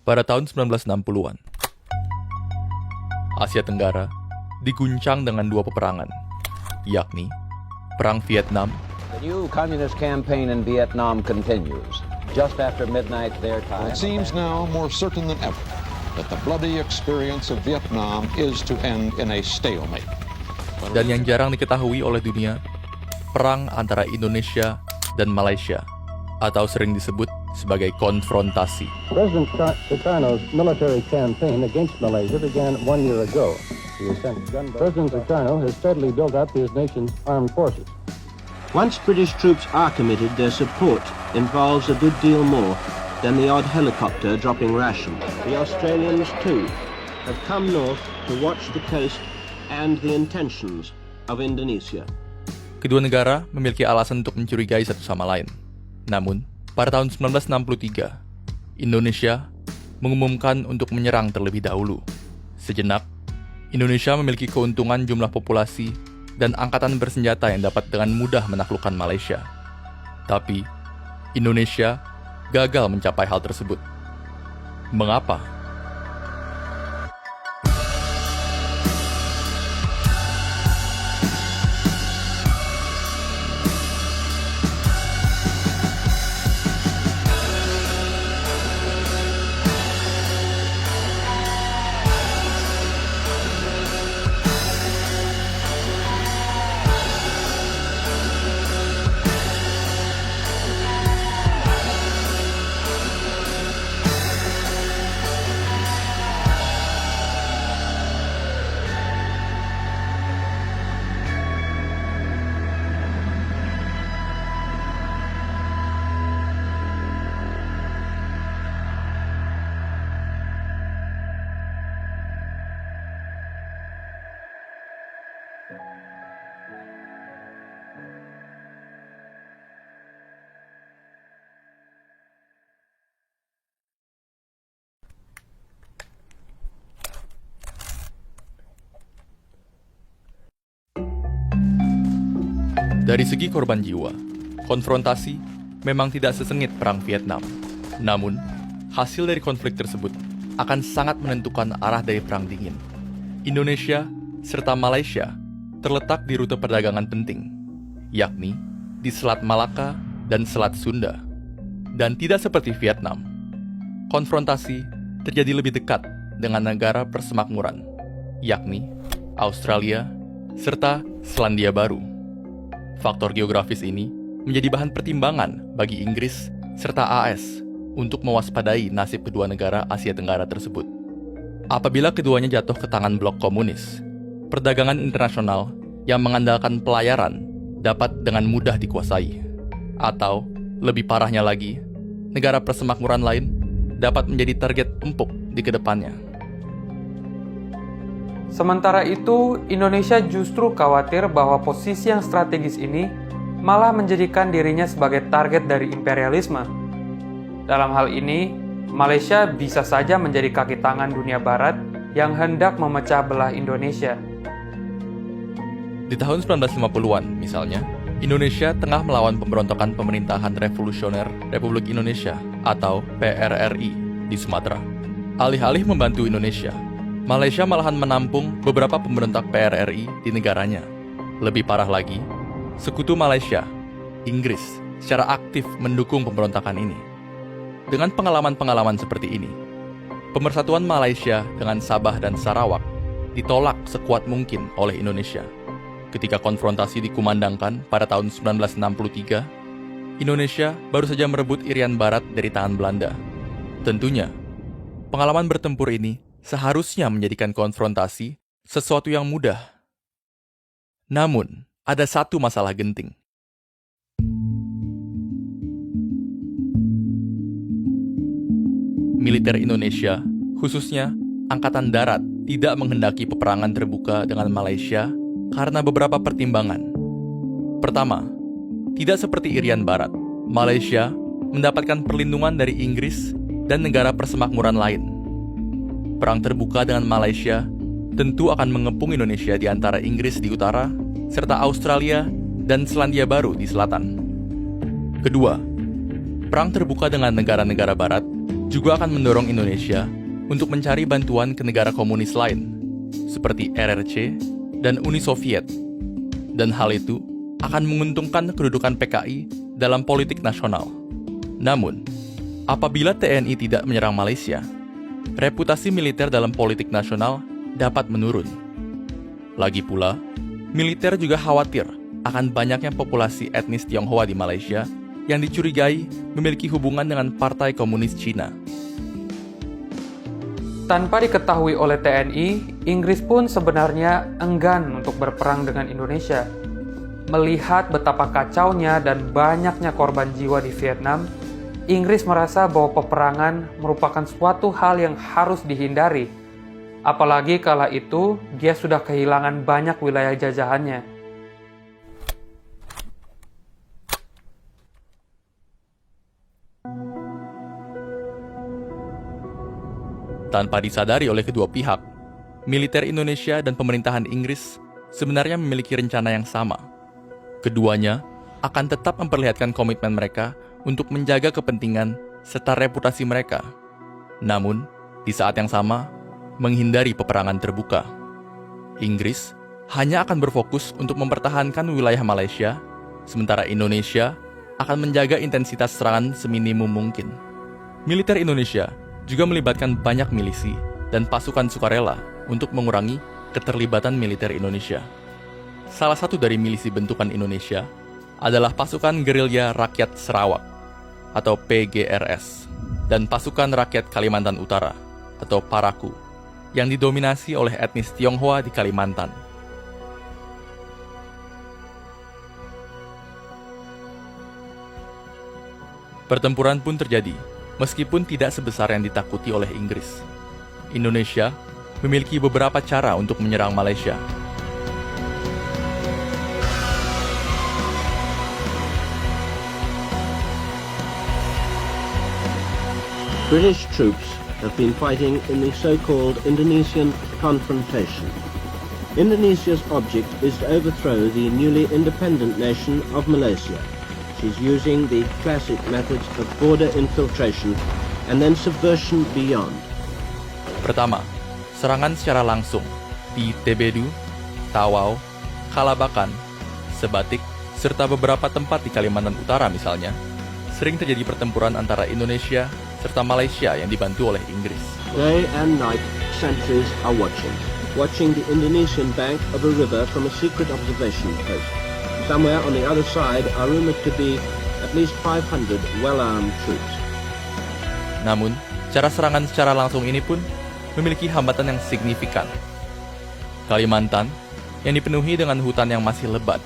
Pada tahun 1960-an, Asia Tenggara diguncang dengan dua peperangan, yakni Perang Vietnam. The new communist campaign in Vietnam continues. Just after midnight their time. It seems now more certain than ever that the bloody experience of Vietnam is to end in a stalemate. Dan yang jarang diketahui oleh dunia, perang antara Indonesia dan Malaysia, atau sering disebut sebagai konfrontasi. President Sukarno's military campaign against Malaysia began 1 year ago. President Sukarno has steadily built up his nation's armed forces. Once British troops are committed, their support involves a good deal more than the odd helicopter dropping rations. The Australians, too, have come north to watch the coast and the intentions of Indonesia. Kedua negara memiliki alasan untuk mencurigai satu sama lain. Namun, pada tahun 1963, Indonesia mengumumkan untuk menyerang terlebih dahulu. Sejenak, Indonesia memiliki keuntungan jumlah populasi dan angkatan bersenjata yang dapat dengan mudah menaklukkan Malaysia. Tapi, Indonesia gagal mencapai hal tersebut. Mengapa? Dari segi korban jiwa, konfrontasi memang tidak sesengit Perang Vietnam. Namun, hasil dari konflik tersebut akan sangat menentukan arah dari Perang Dingin. Indonesia serta Malaysia terletak di rute perdagangan penting, yakni di Selat Malaka dan Selat Sunda. Dan tidak seperti Vietnam, konfrontasi terjadi lebih dekat dengan negara persemakmuran, yakni Australia serta Selandia Baru. Faktor geografis ini menjadi bahan pertimbangan bagi Inggris serta AS untuk mewaspadai nasib kedua negara Asia Tenggara tersebut. Apabila keduanya jatuh ke tangan blok komunis, perdagangan internasional yang mengandalkan pelayaran dapat dengan mudah dikuasai. Atau, lebih parahnya lagi, negara persemakmuran lain dapat menjadi target empuk di kedepannya. Sementara itu, Indonesia justru khawatir bahwa posisi yang strategis ini malah menjadikan dirinya sebagai target dari imperialisme. Dalam hal ini, Malaysia bisa saja menjadi kaki tangan dunia barat yang hendak memecah belah Indonesia. Di tahun 1950-an, misalnya, Indonesia tengah melawan pemberontakan Pemerintahan Revolusioner Republik Indonesia atau PRRI di Sumatera. Alih-alih membantu Indonesia, Malaysia malahan menampung beberapa pemberontak PRRI di negaranya. Lebih parah lagi, sekutu Malaysia, Inggris, secara aktif mendukung pemberontakan ini. Dengan pengalaman-pengalaman seperti ini, pemersatuan Malaysia dengan Sabah dan Sarawak ditolak sekuat mungkin oleh Indonesia. Ketika konfrontasi dikumandangkan pada tahun 1963, Indonesia baru saja merebut Irian Barat dari tangan Belanda. Tentunya, pengalaman bertempur ini seharusnya menjadikan konfrontasi sesuatu yang mudah. Namun, ada satu masalah genting. Militer Indonesia, khususnya Angkatan Darat, tidak menghendaki peperangan terbuka dengan Malaysia karena beberapa pertimbangan. Pertama, tidak seperti Irian Barat, Malaysia mendapatkan perlindungan dari Inggris dan negara persemakmuran lain. Perang terbuka dengan Malaysia tentu akan mengepung Indonesia di antara Inggris di utara, serta Australia dan Selandia Baru di selatan. Kedua, perang terbuka dengan negara-negara barat juga juga akan mendorong Indonesia untuk mencari bantuan ke negara komunis lain, seperti RRC dan Uni Soviet. Dan hal itu akan menguntungkan kedudukan PKI dalam politik nasional. Namun, apabila TNI tidak menyerang Malaysia, reputasi militer dalam politik nasional dapat menurun. Lagi pula, militer juga khawatir akan banyaknya populasi etnis Tionghoa di Malaysia yang dicurigai memiliki hubungan dengan Partai Komunis Cina. Tanpa diketahui oleh TNI, Inggris pun sebenarnya enggan untuk berperang dengan Indonesia. Melihat betapa kacaunya dan banyaknya korban jiwa di Vietnam, Inggris merasa bahwa peperangan merupakan suatu hal yang harus dihindari. Apalagi kala itu dia sudah kehilangan banyak wilayah jajahannya. Tanpa disadari oleh kedua pihak, militer Indonesia dan pemerintahan Inggris sebenarnya memiliki rencana yang sama. Keduanya akan tetap memperlihatkan komitmen mereka untuk menjaga kepentingan serta reputasi mereka. Namun, di saat yang sama, menghindari peperangan terbuka. Inggris hanya akan berfokus untuk mempertahankan wilayah Malaysia, sementara Indonesia akan menjaga intensitas serangan seminimum mungkin. Militer Indonesia juga melibatkan banyak milisi dan pasukan sukarela untuk mengurangi keterlibatan militer Indonesia. Salah satu dari milisi bentukan Indonesia adalah pasukan gerilya rakyat Sarawak atau PGRS dan pasukan rakyat Kalimantan Utara atau Paraku yang didominasi oleh etnis Tionghoa di Kalimantan. Pertempuran pun terjadi, meskipun tidak sebesar yang ditakuti oleh Inggris. Indonesia memiliki beberapa cara untuk menyerang Malaysia. British troops have been fighting in the so-called Indonesian confrontation. Indonesia's object is to overthrow the newly independent nation of Malaysia. She's using the classic methods of border infiltration and then subversion beyond. Pertama, serangan secara langsung di Tebedu, Tawau, Kalabakan, Sebatik, serta beberapa tempat di Kalimantan Utara misalnya, sering terjadi pertempuran antara Indonesia serta Malaysia yang dibantu oleh Inggris. Day and night, sentries are watching the Indonesian bank of a river from a secret observation post. Somewhere on the other side are rumored to be at least 500 well-armed troops. Namun, cara serangan secara langsung ini pun memiliki hambatan yang signifikan. Kalimantan yang dipenuhi dengan hutan yang masih lebat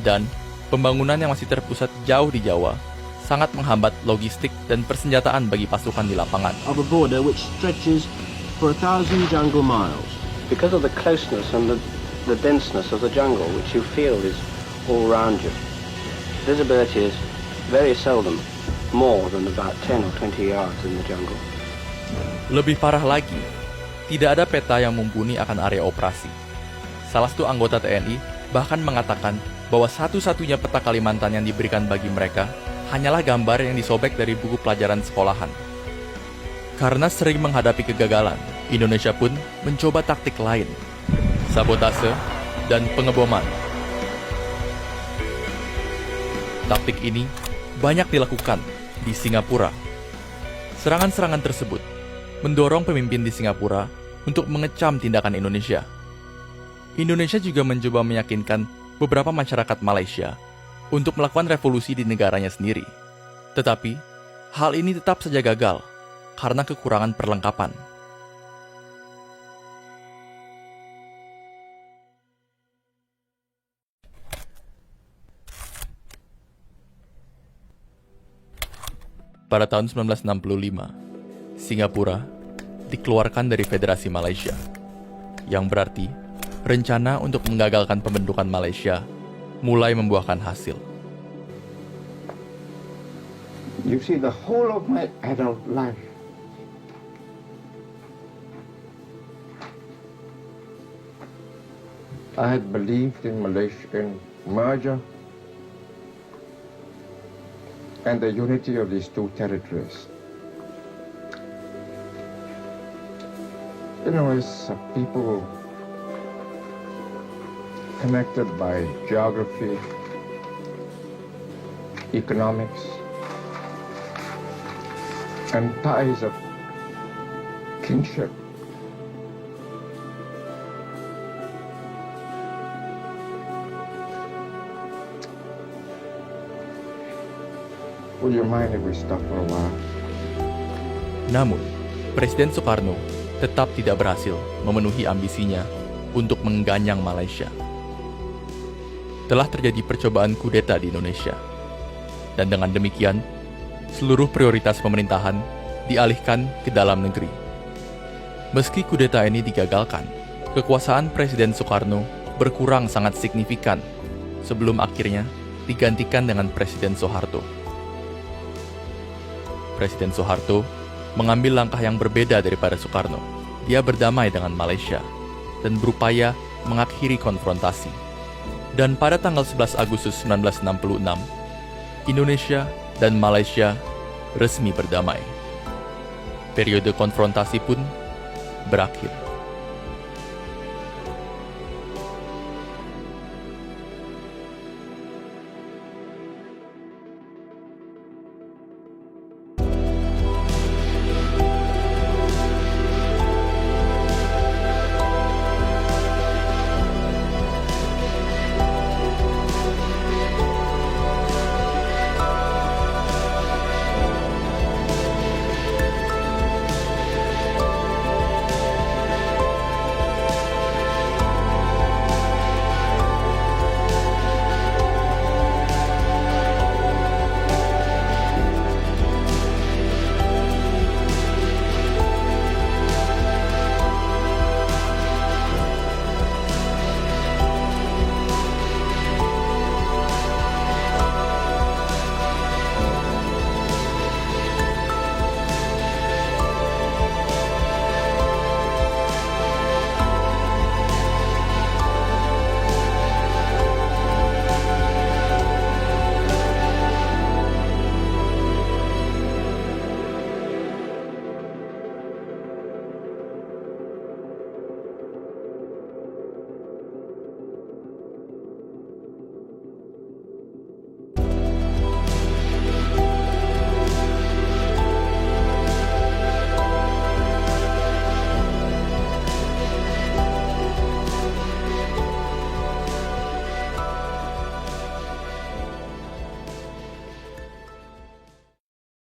dan pembangunan yang masih terpusat jauh di Jawa sangat menghambat logistik dan persenjataan bagi pasukan di lapangan. Of a border which stretches for 1,000 jungle miles. Because of the closeness and the denseness of the jungle, which you feel is all round you, visibility is very seldom more than about 10 or 20 yards in the jungle. Lebih parah lagi, tidak ada peta yang mumpuni akan area operasi. Salah satu anggota TNI bahkan mengatakan bahwa satu-satunya peta Kalimantan yang diberikan bagi mereka hanyalah gambar yang disobek dari buku pelajaran sekolahan. Karena sering menghadapi kegagalan, Indonesia pun mencoba taktik lain, sabotase dan pengeboman. Taktik ini banyak dilakukan di Singapura. Serangan-serangan tersebut mendorong pemimpin di Singapura untuk mengecam tindakan Indonesia. Indonesia juga mencoba meyakinkan beberapa masyarakat Malaysia untuk melakukan revolusi di negaranya sendiri. Tetapi, hal ini tetap saja gagal karena kekurangan perlengkapan. Pada tahun 1965, Singapura dikeluarkan dari Federasi Malaysia, yang berarti rencana untuk menggagalkan pembentukan Malaysia mulai membuahkan hasil. You see, the whole of my adult life, I had believed in Malaysian merger and the unity of these two territories. You know, it's people connected by geography, economics, and ties of kinship. Would you mind if we stop for a while? Namun, Presiden Soekarno tetap tidak berhasil memenuhi ambisinya untuk mengganyang Malaysia. Telah terjadi percobaan kudeta di Indonesia, dan dengan demikian, seluruh prioritas pemerintahan dialihkan ke dalam negeri. Meski kudeta ini digagalkan, kekuasaan Presiden Soekarno berkurang sangat signifikan sebelum akhirnya digantikan dengan Presiden Soeharto. Presiden Soeharto mengambil langkah yang berbeda daripada Soekarno. Dia berdamai dengan Malaysia dan berupaya mengakhiri konfrontasi. Dan pada tanggal 11 Agustus 1966, Indonesia dan Malaysia resmi berdamai. Periode konfrontasi pun berakhir.